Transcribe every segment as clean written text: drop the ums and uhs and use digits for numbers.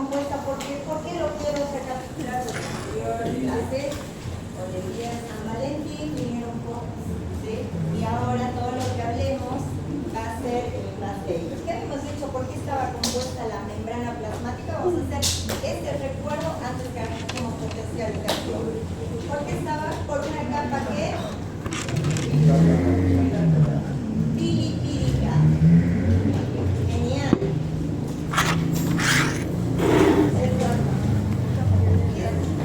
compuesta por qué? ¿Por qué lo quiero recapitular? Las anteriores clases, o del día de San Valentín, vinieron pocos, ¿sí? Y ahora todo lo que hablemos va a ser en base a ellos. ¿Qué habíamos dicho? ¿Por qué estaba compuesta la membrana plasmática? Vamos a hacer este recuerdo antes que hagamos potencialización. ¿Por qué estaba? Por una capa que bilipídica. Genial.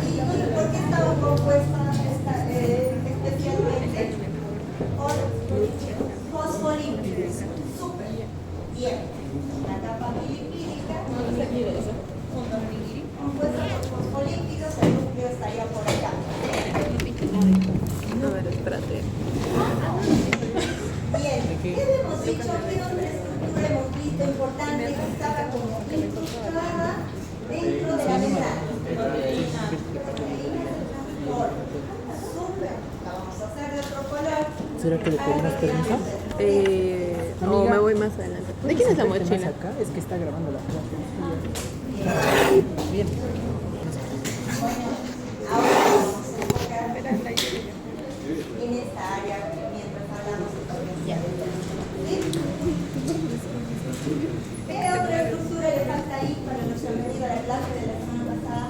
¿Y por qué estaba compuesta especialmente por fosfolípidos? Súper. Bien. La capa bilipídica compuesta por fosfolípidos, el núcleo estaría por acá. A ver, espérate. Bien, ¿qué habíamos dicho? ¿Qué otra estructura hemos visto importante que estaba como incrustada dentro de la membrana? Súper, la vamos a hacer de otro color. ¿Será que le pedimos permiso? O me voy más adelante. ¿De quién es la mochila? Acá es que está grabando la clase. Bien. Bueno, ahora vamos a enfocar en esta área mientras hablamos de potenciales. ¿Sí? ¿Qué otra estructura le falta ahí para los que han venido a la clase de la semana pasada?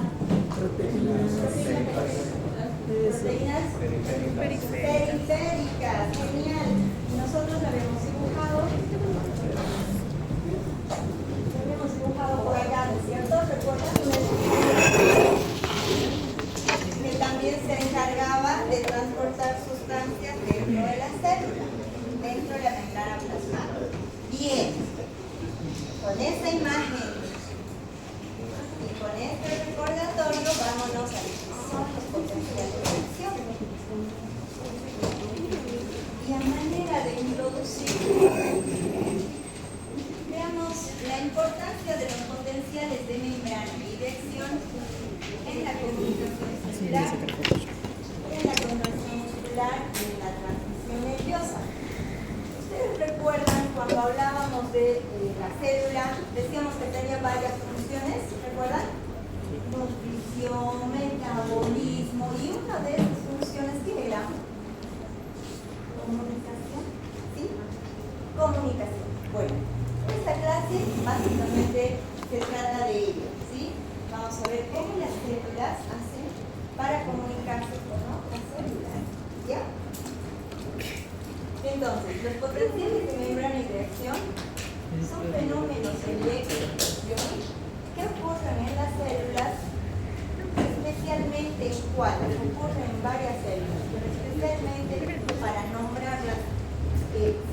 Proteínas periféricas, genial. Nosotros lo habíamos dibujado por acá, ¿no es cierto? ¿Recuerdan? Que también se encargaba de transportar sustancias dentro de la célula, dentro de la membrana plasmática. Bien, con esta imagen y con este recordatorio, vámonos a lo que son los potenciales de acción. Y a manera de introducir, veamos la importancia de los potenciales de membrana y de acción en la comunicación celular, en la contracción muscular y en la transmisión nerviosa. Ustedes recuerdan cuando hablábamos de la célula, decíamos que tenía varias funciones, ¿recuerdan? Nutrición, metabolismo, y una de esas funciones, ¿qué era? Comunicación, ¿sí? Comunicación. Bueno, esta clase básicamente se trata de ello, ¿sí? Vamos a ver cómo las células hacen para comunicarse con otras células, ¿ya? Entonces, los potenciales de membrana y de acción son fenómenos electrobiológicos que ocurren en las células, especialmente en cuáles ocurren en varias células, pero especialmente para nombrarlas,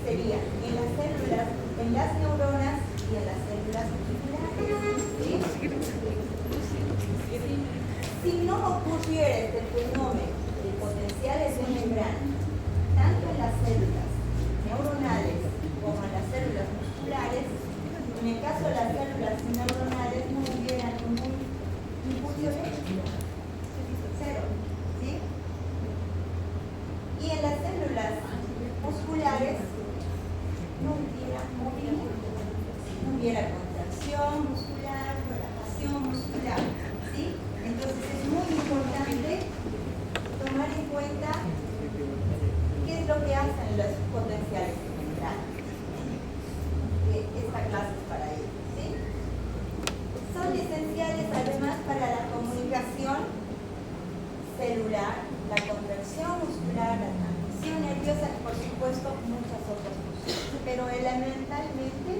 serían en las células, en las neuronas y en las células musculares. ¿Sí? Si no ocurriera este fenómeno de potenciales de membrana, tanto en las células neuronales como en las células musculares, en el caso de las células neuronales no hubiera ningún impulso eléctrico, cero, ¿sí? Y en las células musculares no hubiera movimiento, no hubiera contracción muscular, relajación muscular, ¿sí? Entonces es muy importante tomar en cuenta qué es lo que hacen los potenciales de membrana. Esta clase es para ellos, ¿sí? Son esenciales además para la comunicación celular, la contracción muscular, la transmisión nerviosa y por supuesto muchas otras funciones, pero elementalmente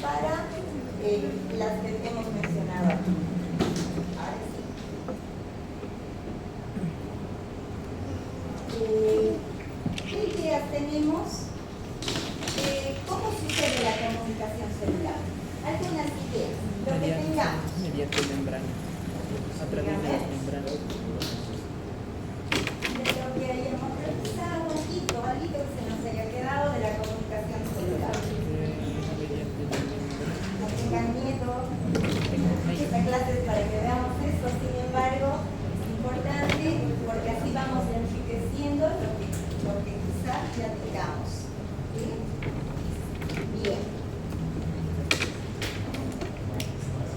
para las que hemos mencionado aquí. Ahora sí. ¿Qué ideas tenemos? ¿Cómo sucede la comunicación celular? Algunas ideas, lo que tengamos. Mediante membrana. A través de las membranas. De lo que hayamos revisado, algo que se nos haya quedado de la comunicación celular. No tengan miedo. Esta clase es para que veamos esto, sin embargo, es importante porque así vamos enriqueciendo lo que quizás ya tengamos. ¿Sí? Bien.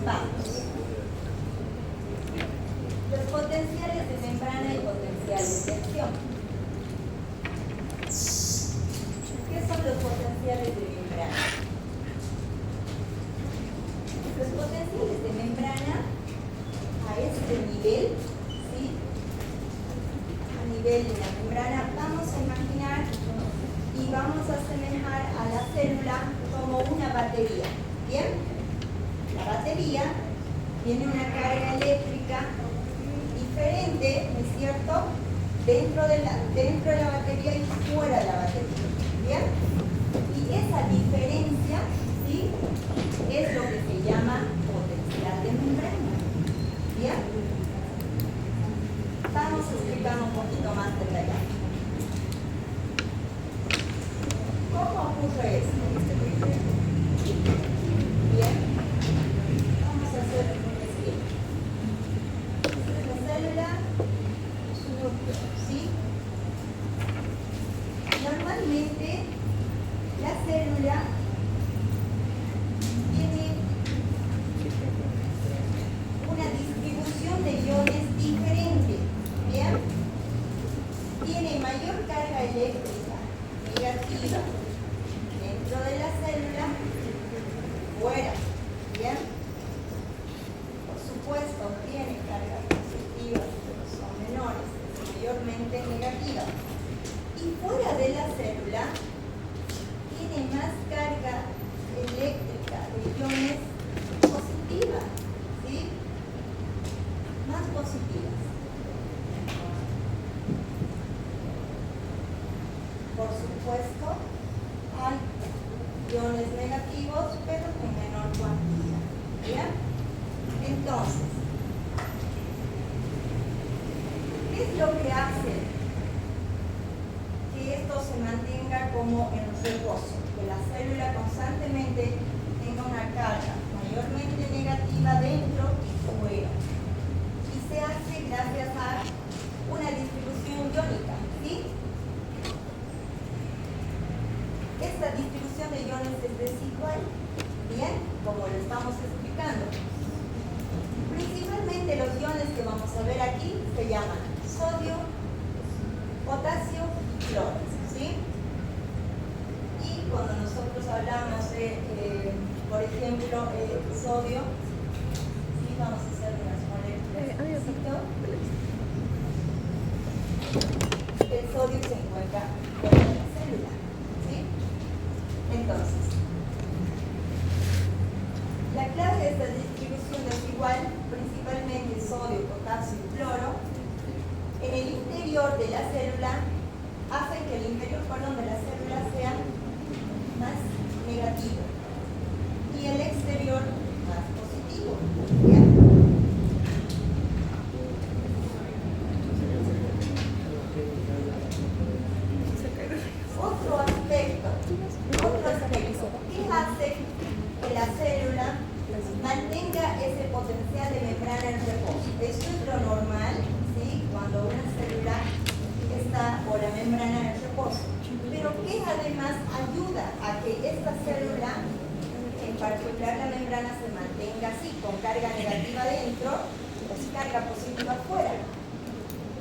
Vamos. potenciales de membrana y potenciales de acción. ¿Qué son los potenciales de membrana? Los potenciales de membrana a este nivel, ¿sí? A nivel de la membrana, vamos a imaginar y vamos a asemejar a la célula como una batería. ¿Bien? La batería tiene una carga eléctrica diferente, ¿no es cierto?, dentro de la batería y fuera de la batería. ¿Bien? Y esa diferencia, ¿sí?, es lo que se llama potencial de membrana. ¿Bien? Vamos a explicar un poquito más detallado. ¿Cómo ocurre esto? Bien, vamos a hacer un esquema. Esta es la célula, su núcleo, ¿sí? Normalmente la célula tiene una distribución de iones diferente. ¿Bien? Tiene mayor carga eléctrica negativa dentro de la célula, fuera. ¿Bien? Por supuesto, tiene cargas positivas, pero son menores, mayormente negativas. Y fuera de la célula, tiene más carga eléctrica de iones positivas, ¿sí? Más positivas. Por supuesto, hay iones negativos, pero en menor cuantía. ¿Bien? Entonces, ¿qué es lo que hace que esto se mantenga como en reposo? Que la célula constantemente tenga una carga mayormente negativa dentro y fuera. Y se hace gracias a una distribución iónica, ¿sí? Esta distribución de iones es desigual, bien, como lo estamos explicando. Principalmente los iones que vamos a ver aquí se llaman sodio, potasio y cloro, ¿sí? Y cuando nosotros hablamos de, por ejemplo, sodio, ¿sí? Vamos a hacer unas moléculas. El sodio se encuentra fuera de la célula, ¿sí? Entonces, la clave de esta distribución desigual, principalmente sodio, potasio y cloro, en el interior de la célula, hace que el interior, de la célula sea más negativo y el exterior más positivo. ¿Bien? Otro aspecto, ¿qué hace que la célula mantenga ese potencial de membrana en reposo? Esto es lo normal, ¿sí?, cuando una célula está o la membrana en reposo. Pero ¿qué además ayuda a que esta célula, en particular la membrana, se mantenga así, con carga negativa dentro y carga positiva afuera?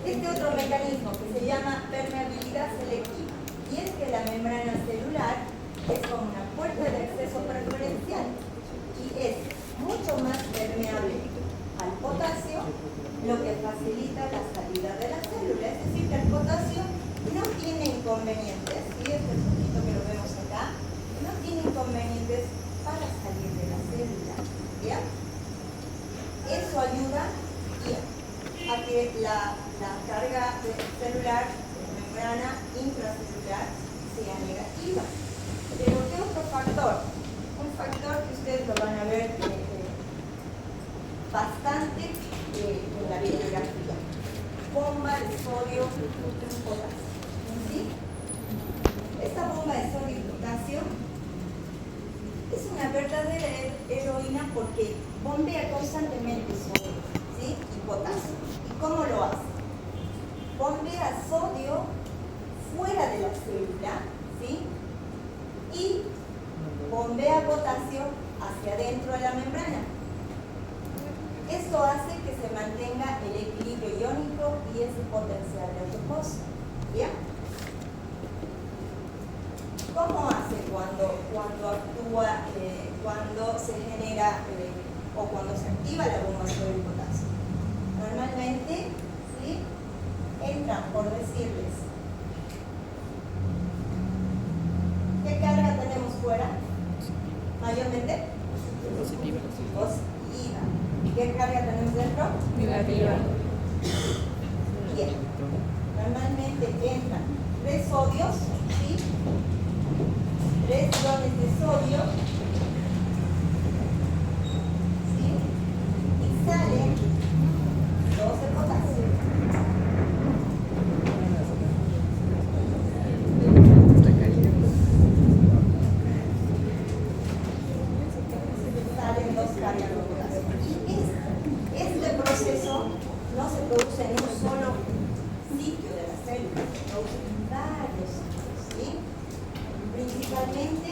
Este otro mecanismo que se llama permeabilidad selectiva. Y es que la membrana celular es como una puerta de acceso preferencial y es mucho más permeable al potasio, lo que facilita la salida de la célula. Es decir, que el potasio no tiene inconvenientes, y este es un poquito que lo vemos acá, no tiene inconvenientes para salir de la célula. ¿Bien? Eso ayuda a que la carga celular, membrana intracelular, sea negativa. Pero ¿qué otro factor? Un factor que ustedes lo van a ver bastante en la bibliografía. Bomba de sodio y potasio. ¿Sí? Esta bomba de sodio y potasio es una verdadera heroína porque bombea constantemente sodio, ¿sí?, y potasio. ¿Y cómo lo hace? Bombea sodio fuera de la célula, ¿sí?, y bombea potasio hacia adentro de la membrana. Esto hace que se mantenga el equilibrio iónico y ese potencial de reposo. ¿Bien? ¿Cómo hace cuando actúa, cuando se genera o cuando se activa la bomba sodio y potasio? Normalmente, ¿sí?, entran, por decirles, ¿qué carga tenemos fuera? Mayormente Positiva. positiva. ¿Y qué carga tenemos dentro? Negativa. Bien. Normalmente entran 3 sodios, ¿sí?, 3 iones de sodio, ¿sí?, y salen 2 de potasio. Salen 2 cargas de potasio. Este proceso no se produce en un solo sitio de la célula, se produce en varios sitios, ¿sí?, principalmente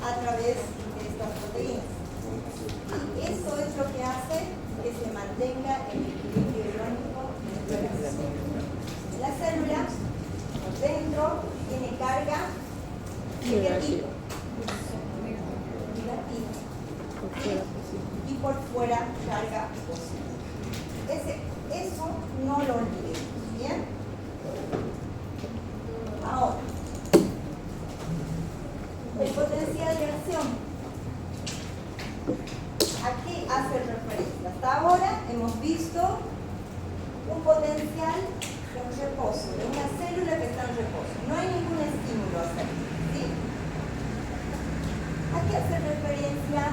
a través de estas proteínas. Y eso es lo que hace que se mantenga el equilibrio iónico dentro de la célula. La célula por dentro tiene carga de qué tipo? Negativa. Y por fuera carga positiva. Eso no lo olvidemos, ¿bien? Ahora, el potencial de acción. ¿A qué hace referencia? Hasta ahora hemos visto un potencial en reposo, de una célula que está en reposo. No hay ningún estímulo a hacer, ¿sí? ¿A qué hace referencia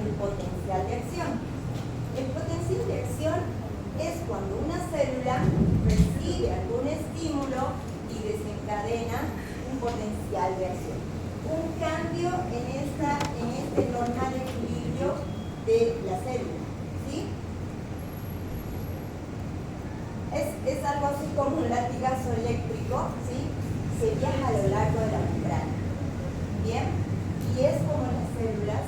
el potencial de acción? El potencial de acción es cuando una célula recibe algún estímulo y desencadena un potencial de acción. Un cambio en este normal equilibrio de la célula, ¿sí? Es algo así como un latigazo eléctrico, ¿sí?, que viaja a lo largo de la membrana. ¿Bien? Y es como las células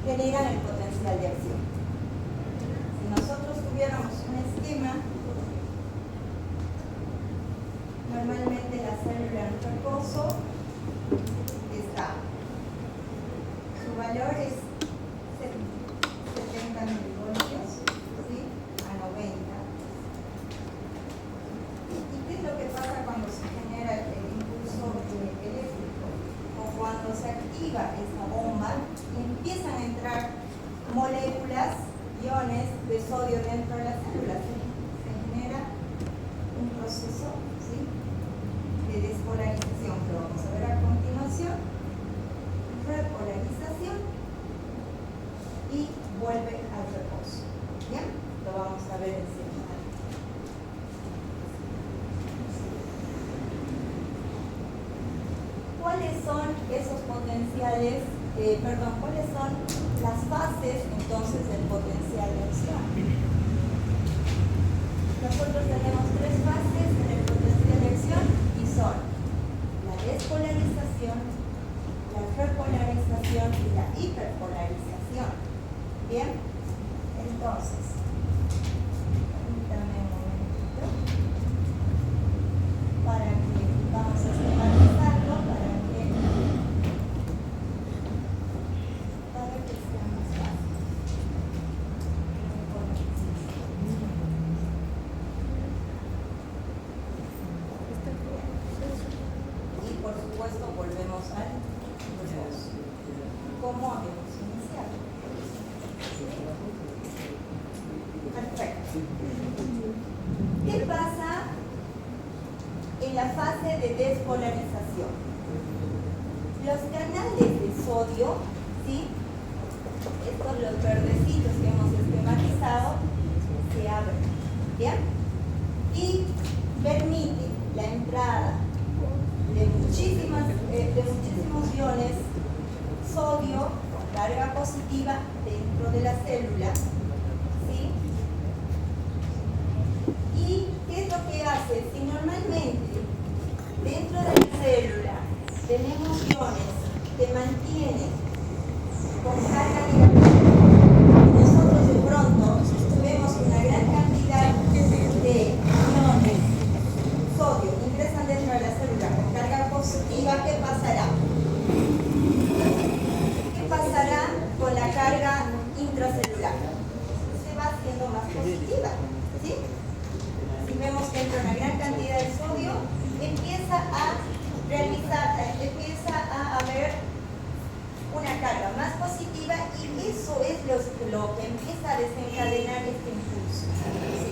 generan el potencial de acción. Si nosotros tuviéramos un esquema, normalmente la célula en reposo está, su valor es 70 milivoltios, ¿sí?, a 90. ¿Y qué es lo que pasa cuando se genera el impulso eléctrico? O cuando se activa esta bomba y empiezan a entrar moléculas, iones de sodio dentro de la célula. Se genera un proceso, ¿sí?, de despolarización, que vamos a ver a continuación, repolarización, y vuelve al reposo. ¿Bien? Lo vamos a ver en seguida. ¿Cuáles son esos potenciales, cuáles son las fases entonces del potencial de acción? Nosotros tenemos 3 fases en el potencial de acción y son la despolarización, la repolarización y la hiperpolarización. ¿Bien? Entonces, permítanme un momentito para que vamos a esquematizarlo para que sea más fácil. Y por supuesto volvemos al reposo. ¿Cómo habíamos iniciado? Perfecto. ¿Qué pasa en la fase de despolarización? Los canales de sodio, ¿sí?, estos los verdecitos que hemos esquematizado, se abren, ¿bien? Y permite la entrada de muchísimos iones sodio con carga positiva dentro de la célula, ¿sí? ¿Y qué es lo que hace? Si normalmente dentro de la célula tenemos iones que mantienen con carga negativa, eso es lo que empieza a desencadenar este impulso, ¿sí?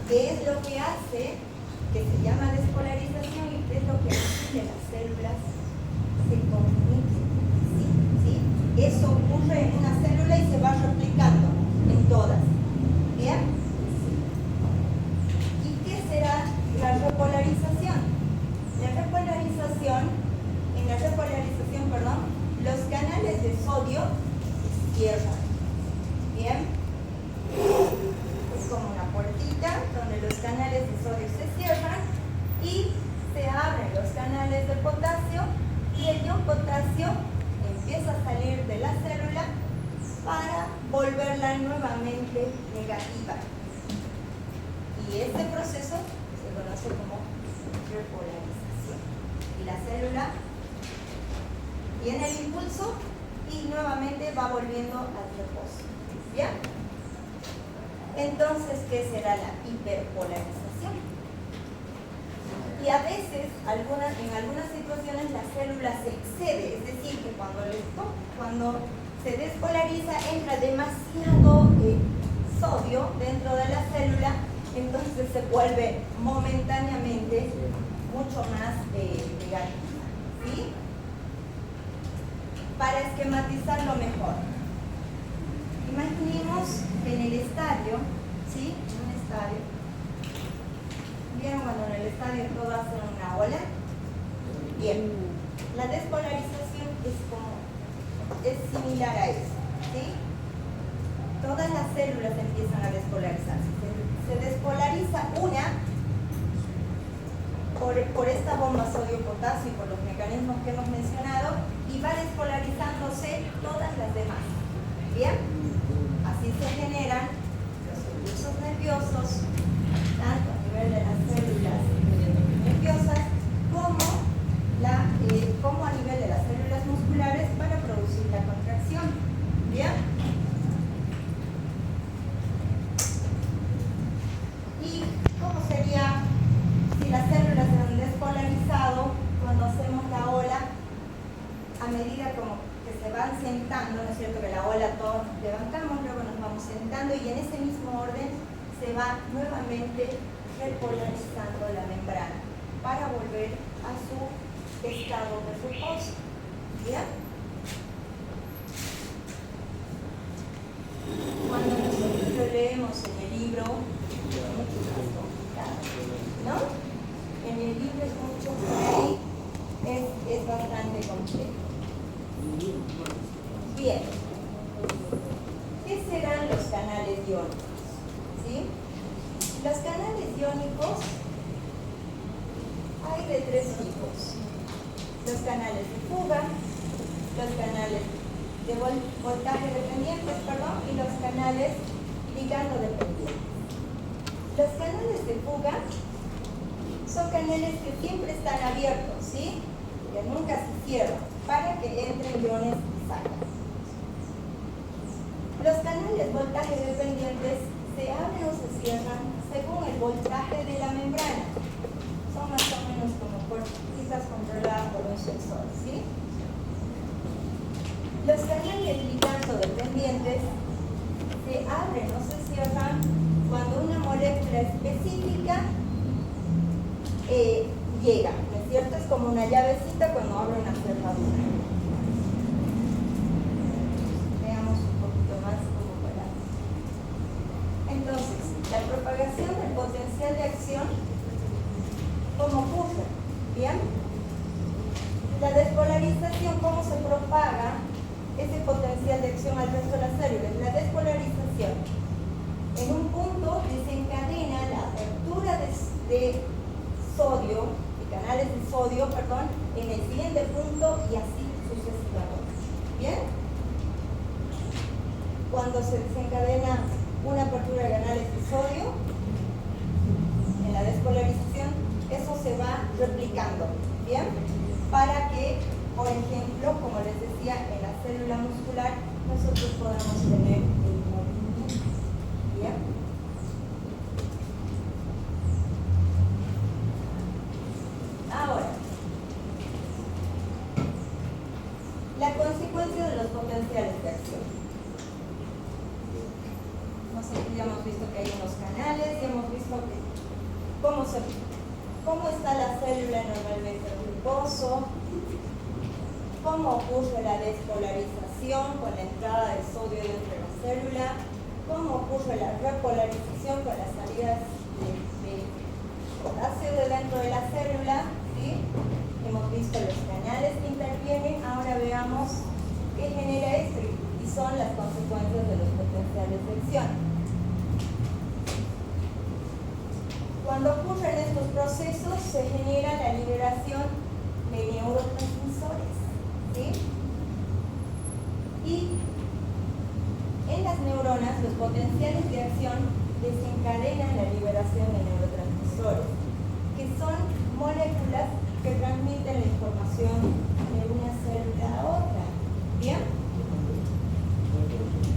¿Qué es lo que hace? Que se llama despolarización y qué es lo que hace que las células se comuniquen, ¿sí? Eso ocurre en una célula y se va replicando en todas, ¿bien? ¿Y qué será la repolarización? En la repolarización, los canales de sodio se cierran, ¿bien? Es como una puertita donde los canales de sodio se cierran y se abren los canales de potasio y el ion potasio empieza a salir de la célula para volverla nuevamente negativa. Y este proceso se conoce como repolarización. Y la célula tiene el impulso y nuevamente va volviendo al reposo. ¿Bien? Entonces, ¿qué será la hiperpolarización? Y a veces, en algunas situaciones, la célula se excede, es decir, que cuando se despolariza entra demasiado sodio dentro de la célula, entonces se vuelve momentáneamente mucho más negativa, ¿sí? Para esquematizarlo mejor, imaginemos que en el estadio, ¿sí? En un estadio, ¿vieron cuando en el estadio todo hace una ola? Bien, la despolarización es similar a eso, ¿sí? Todas las células empiezan a despolarizarse. Se despolariza una por esta bomba sodio-potasio y por los mecanismos que hemos mencionado y va despolarizándose todas las demás. ¿Bien? Así se generan los impulsos nerviosos, tanto a nivel de las células nerviosas como a nivel de las células musculares para producir la contracción. ¿Bien? ¿Y cómo sería si las células se han despolarizado cuando hacemos la ola? A medida como que se van sentando, ¿no es cierto? Que la ola todos nos levantamos, luego nos vamos sentando y en ese mismo orden se va nuevamente repolarizando la membrana para volver a su estado de reposo. ¿Bien? Cuando nosotros lo leemos en el libro, ¿no? En el libro es mucho por ahí, es bastante complejo. Bien, ¿qué serán los canales iónicos? ¿Sí? Los canales iónicos hay de tres tipos: los canales de fuga, los canales de voltaje dependientes, y los canales ligando dependientes. Los canales de fuga son canales que siempre están abiertos, ¿sí? Que nunca se cierran, para que entren iones y salgan. Los canales voltaje dependientes se abren o se cierran según el voltaje de la membrana. Son más o menos como puertitas controladas por un sensor, ¿sí? Los canales ligando dependientes se abren o se cierran cuando una molécula específica llega, ¿no es cierto? Es como una llavecita cuando abre una cerradura. Veamos un poquito más cómo para. Entonces, la propagación del potencial de acción, ¿cómo ocurre? ¿Bien? La despolarización, ¿cómo se propaga ese potencial de acción al resto de las células? La despolarización en un punto desencadena la apertura de sodio, de canales de sodio, en el siguiente punto y así sucesivamente. ¿Bien? Cuando se desencadena una apertura de canales de sodio, en la despolarización, eso se va replicando. ¿Bien? Para que, por ejemplo, como les decía, en la célula muscular, nosotros podamos tener el movimiento. ¿Bien? Ahora, la consecuencia de los potenciales de acción. ya hemos visto que hay unos canales, ya hemos visto que cómo está la célula normalmente en glucoso, cómo ocurre la despolarización con la entrada de sodio dentro de la célula, cómo ocurre la repolarización con las salidas de potasio de dentro de la célula, ¿sí? Hemos visto los canales que intervienen, ahora veamos qué genera esto y son las consecuencias de los potenciales de acción. Cuando ocurren estos procesos se genera la liberación de neurotransmisores, ¿sí? Y en las neuronas los potenciales de acción desencadenan la liberación de neurotransmisores, que son moléculas que transmiten la información de una célula a otra. ¿Bien?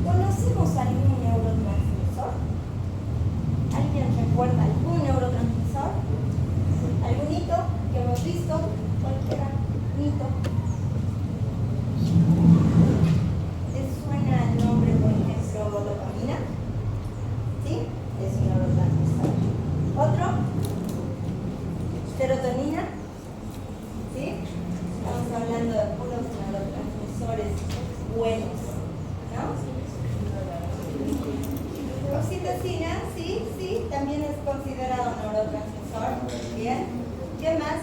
¿Conocemos algún neurotransmisor? ¿Alguien recuerda algún neurotransmisor? ¿Algún hito que hemos visto? Cualquiera hito. ¿Les suena el nombre, por ejemplo, dopamina? ¿Sí? Es un neurotransmisor. ¿Otro? ¿Serotonina? ¿Sí? Estamos hablando de puros neurotransmisores buenos, ¿no? Oxitocina, sí, también es considerado neurotransmisor. Bien. ¿Qué más?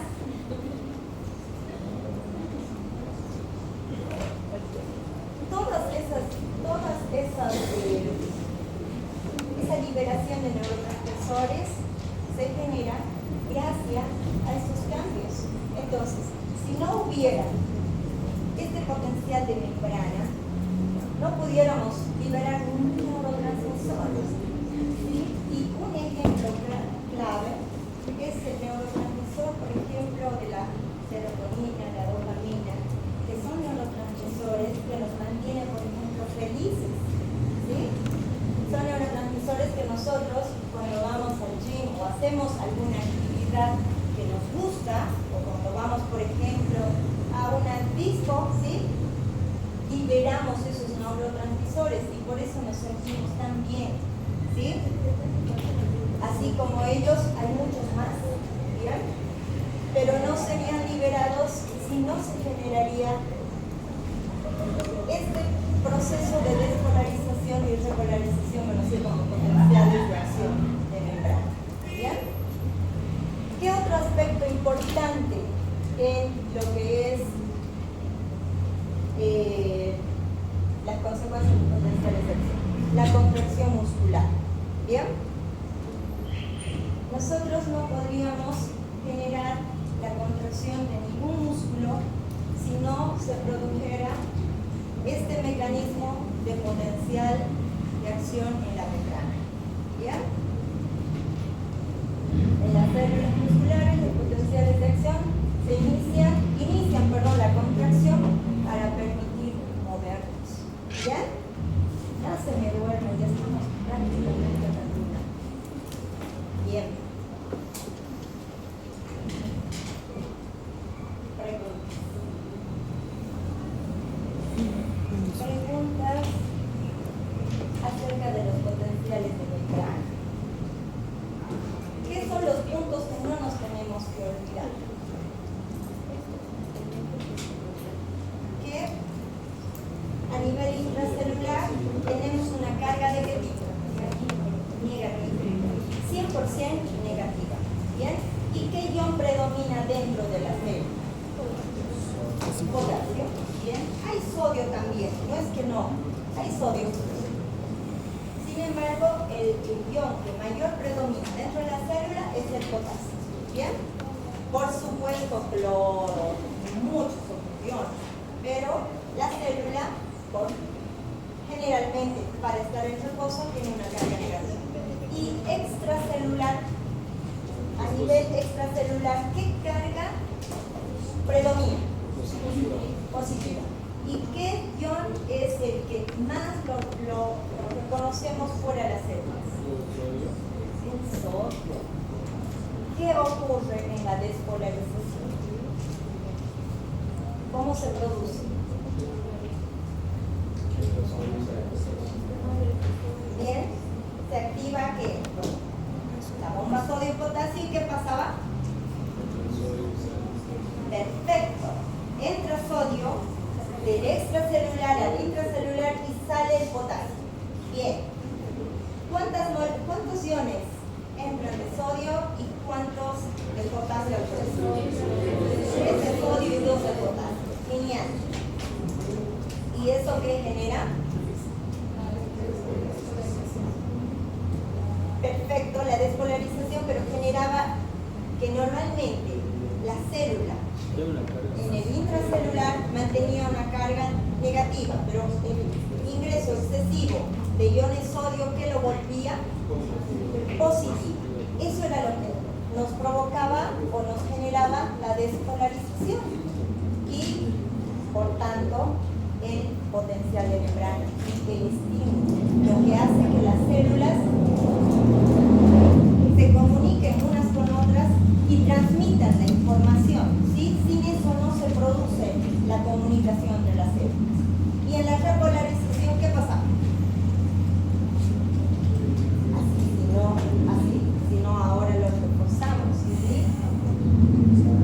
Esa liberación de neurotransmisores se genera gracias a estos cambios. Entonces, si no hubiera este potencial de membrana, no pudiéramos liberar un neurotransmisor. ¿Sí? Y un ejemplo clave es el neurotransmisor, por ejemplo, de la serotonina, la dopamina, que son neurotransmisores que nos mantienen, por ejemplo, felices. ¿Sí? Son neurotransmisores que nosotros, cuando vamos al gym o hacemos alguna actividad que nos gusta, o cuando vamos, por ejemplo, a una disco, ¿sí? Liberamos esos neurotransmisores y por eso nos sentimos tan bien, ¿sí? Así como ellos, hay muchos más, ¿bien? Pero no serían liberados si no se generaría este proceso de despolarización y repolarización, conocido como potenciales de acción de membrana. ¿Bien? ¿Qué otro aspecto importante en lo que es las consecuencias de potenciales de acción? La contracción muscular. ¿Bien? Nosotros no podríamos generar la contracción de ningún músculo si no se produjera este mecanismo de potencial de acción en la membrana. ¿Bien? En las células musculares, los potenciales de acción se inician la contracción para permitir movernos. ¿Bien? Ya se me duerme, ya estamos prácticamente terminando. Bien. Preguntas acerca de los potenciales de membrana. ¿Qué son los puntos que no nos tenemos que olvidar? Que a nivel intracelular tenemos una carga de ¿qué tipo? Negativa. 100% negativa. ¿Bien? ¿Y qué ion predomina dentro de la célula? Potasio. ¿Bien? Hay sodio también, no es que no, hay sodio. Sin embargo, el ion que mayor predomina dentro de la célula es el potasio. ¿Bien? Por supuesto, cloro, muchos otros iones, pero la célula, generalmente, para estar en reposo, tiene una carga negativa. Y extracelular, a nivel extracelular, ¿qué carga predomina? Positiva. ¿Y qué ion es el que más lo reconocemos fuera de las células? El sodio. ¿Qué ocurre en la despolarización? ¿Cómo se produce? Bien. Bien. ¿Cuántos iones entran de sodio y cuántos de potasio? 3 de sodio y 2 de potasio. Genial. ¿Y eso qué genera? Perfecto, la despolarización, pero generaba que normalmente la célula en el intracelular mantenía una carga negativa, pero el ingreso excesivo de iones sodio que lo volvía positivo. Eso era lo que nos provocaba o nos generaba la despolarización y, por tanto, el potencial de membrana, el estímulo, lo que hace que las células se comuniquen unas con otras y transmitan la información, ¿sí? Sin eso no se produce la comunicación entre las células. Y en la repolarización, ¿qué pasa? Así, si no ahora lo reforzamos, ¿sí?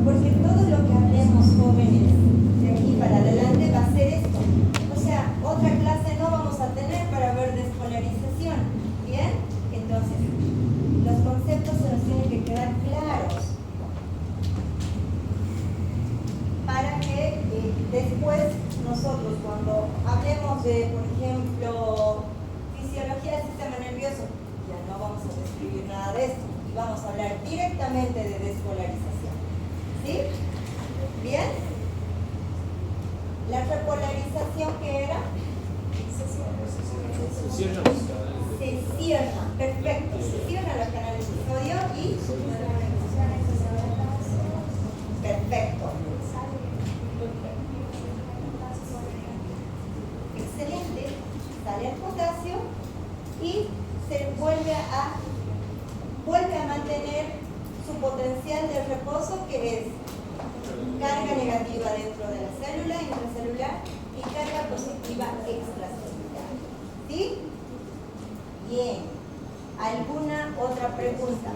Porque todo lo que hablemos, jóvenes, de aquí para adelante va a ser esto. O sea, otra clase no vamos a tener para ver despolarización, ¿bien? Entonces, los conceptos se nos tienen que quedar claros para que después nosotros cuando hablemos de, por ejemplo, fisiología del sistema nervioso, ya no vamos a describir nada de esto y vamos a hablar directamente de despolarización. ¿Sí? ¿Bien? La repolarización, ¿qué era? Se cierra, perfecto, se cierran los canales de sodio y perfecto. Excelente, sale el potasio y se vuelve a mantener su potencial de reposo, que es carga negativa dentro de la célula intracelular y carga positiva extracelular. ¿Sí? Bien. ¿Alguna otra pregunta?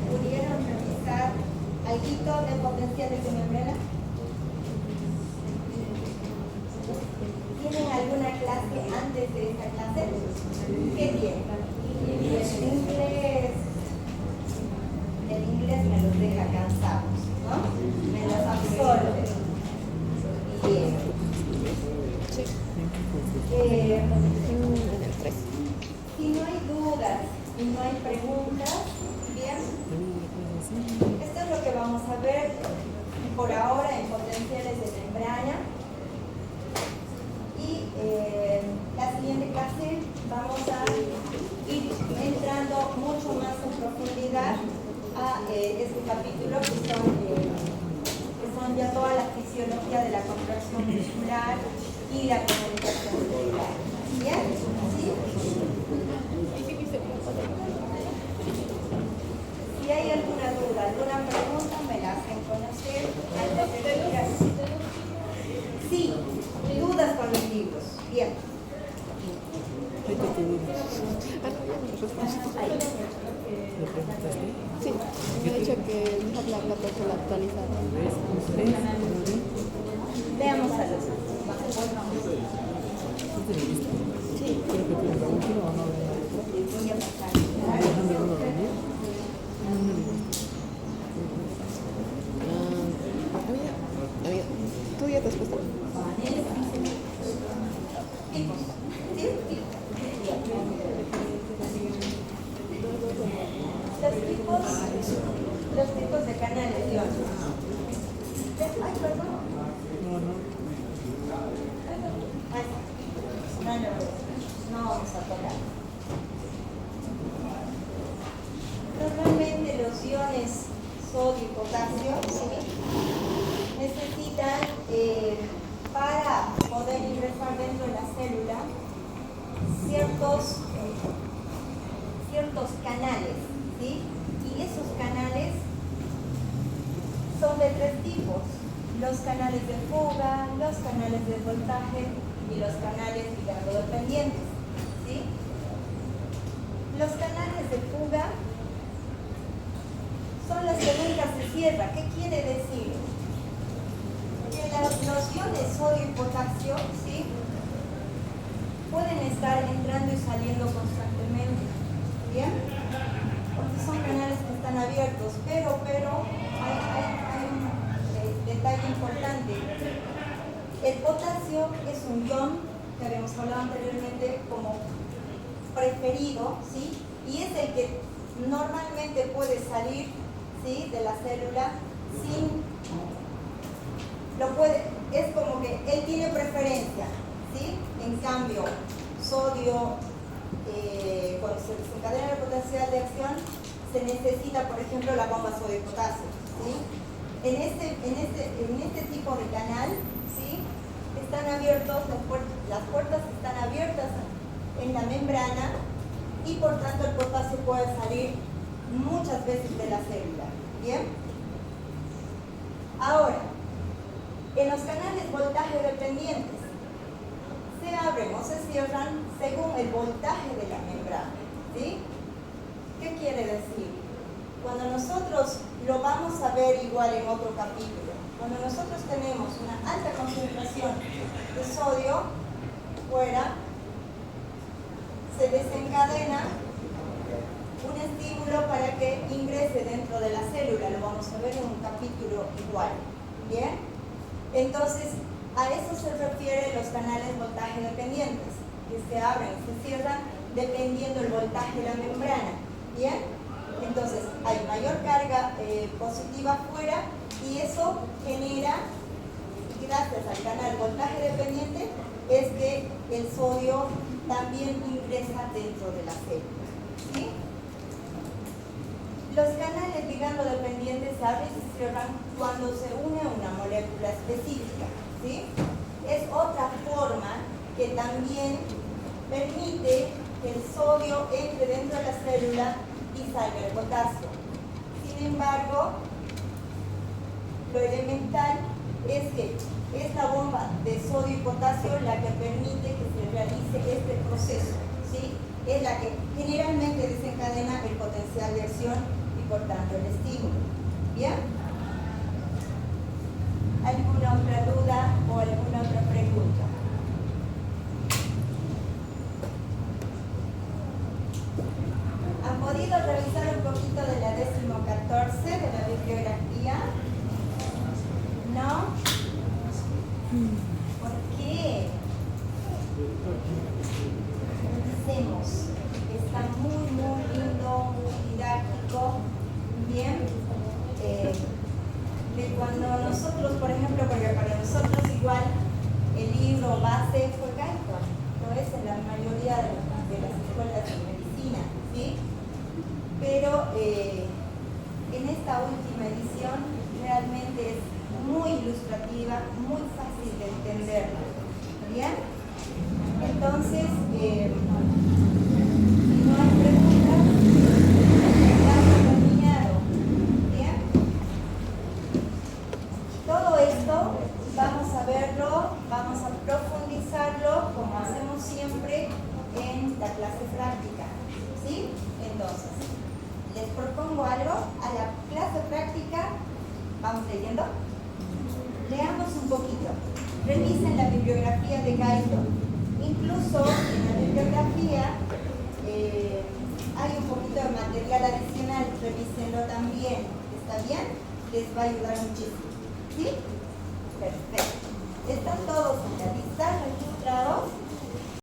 ¿Pudieron revisar algo de potenciales de membrana? ¿Tienen alguna clase antes de esta clase? ¿Qué tienen? El inglés me los deja cansados, ¿no? Me los absorbe. Bien. En el 3. Si no hay dudas y no hay preguntas, bien. Esto es lo que vamos a ver por ahora en potenciales de membrana. Y la siguiente clase vamos a ir entrando mucho más en profundidad a este capítulo que son ya toda la fisiología de la contracción muscular y la comunicación celular. ¿Bien? ¿Sí? Si hay alguna duda, alguna pregunta, me la hacen conocer antes de ir así. Sí, dudas con los libros. Bien. Sí, me ha dicho que la protocolo actualizada. Veamos a los. Sí. Voy a pasar. Amiga, ¿tú ya te has puesto? Los tipos de canales de iones. Ay, perdón. No vamos a tocar. Normalmente los iones sodio y potasio, ¿sí?, necesitan para poder ingresar dentro de la célula ciertos canales, ¿sí? Y esos canales son de 3 tipos: los canales de fuga, los canales de voltaje y los canales ligando dependientes, ¿sí? Los canales de fuga son los que nunca se cierran. ¿Qué quiere decir? ionios sodio y potasio, ¿sí?, pueden estar entrando y saliendo constantemente, ¿bien? Porque son canales que están abiertos, pero hay un detalle importante. El potasio es un ion que habíamos hablado anteriormente como preferido, ¿sí?, y es el que normalmente puede salir, ¿sí?, de la célula sin, es como que él tiene preferencia, ¿sí? En cambio, sodio, cuando se desencadena el potencial de acción, se necesita, por ejemplo, la bomba sodio-potasio, ¿sí? En este tipo de canal, ¿sí?, están abiertos, las puertas están abiertas en la membrana y por tanto el potasio puede salir muchas veces de la célula, ¿bien? Ahora, en los canales voltaje dependientes, se abren o se cierran según el voltaje de la membrana, ¿sí? ¿Qué quiere decir? Cuando nosotros lo vamos a ver igual en otro capítulo, cuando nosotros tenemos una alta concentración de sodio fuera, se desencadena un estímulo para que ingrese dentro de la célula, lo vamos a ver en un capítulo igual, ¿bien? Entonces, a eso se refieren los canales voltaje dependientes, que se abren y se cierran dependiendo del voltaje de la membrana, ¿bien? Entonces, hay mayor carga positiva afuera y eso genera, gracias al canal voltaje dependiente, es que el sodio también ingresa dentro de la célula, ¿sí? Los canales ligando dependientes se abren y se cierran cuando se une a una molécula específica, ¿sí? Es otra forma que también permite que el sodio entre dentro de la célula y salga el potasio. Sin embargo, lo elemental es que es la bomba de sodio y potasio la que permite que se realice este proceso, ¿sí? Es la que generalmente desencadena el potencial de acción y por tanto el estímulo. ¿Bien? ¿Alguna otra duda o alguna otra pregunta? ¿Han podido revisar un poquito de la 14 de la bibliografía? ¿No? ¿Por qué? Revisemos. Está muy lindo, muy didáctico. Bien. De cuando nosotros, por ejemplo, porque para nosotros igual el libro base fue Guyton, lo es en la mayoría de las escuelas de medicina, ¿sí? Pero en esta última edición realmente es muy ilustrativa, muy fácil de entenderla, ¿bien? Entonces, si no hay preguntas, ya terminado, ¿bien? Todo esto vamos a verlo, vamos a profundizarlo como hacemos siempre en la clase práctica, ¿sí? Entonces, les propongo algo, a la clase práctica, vamos leyendo, leamos un poquito, revisen la bibliografía de Guyton. Incluso en la bibliografía hay un poquito de material adicional, revísenlo también, ¿está bien? Les va a ayudar muchísimo, ¿sí? Perfecto. Están todos en la lista.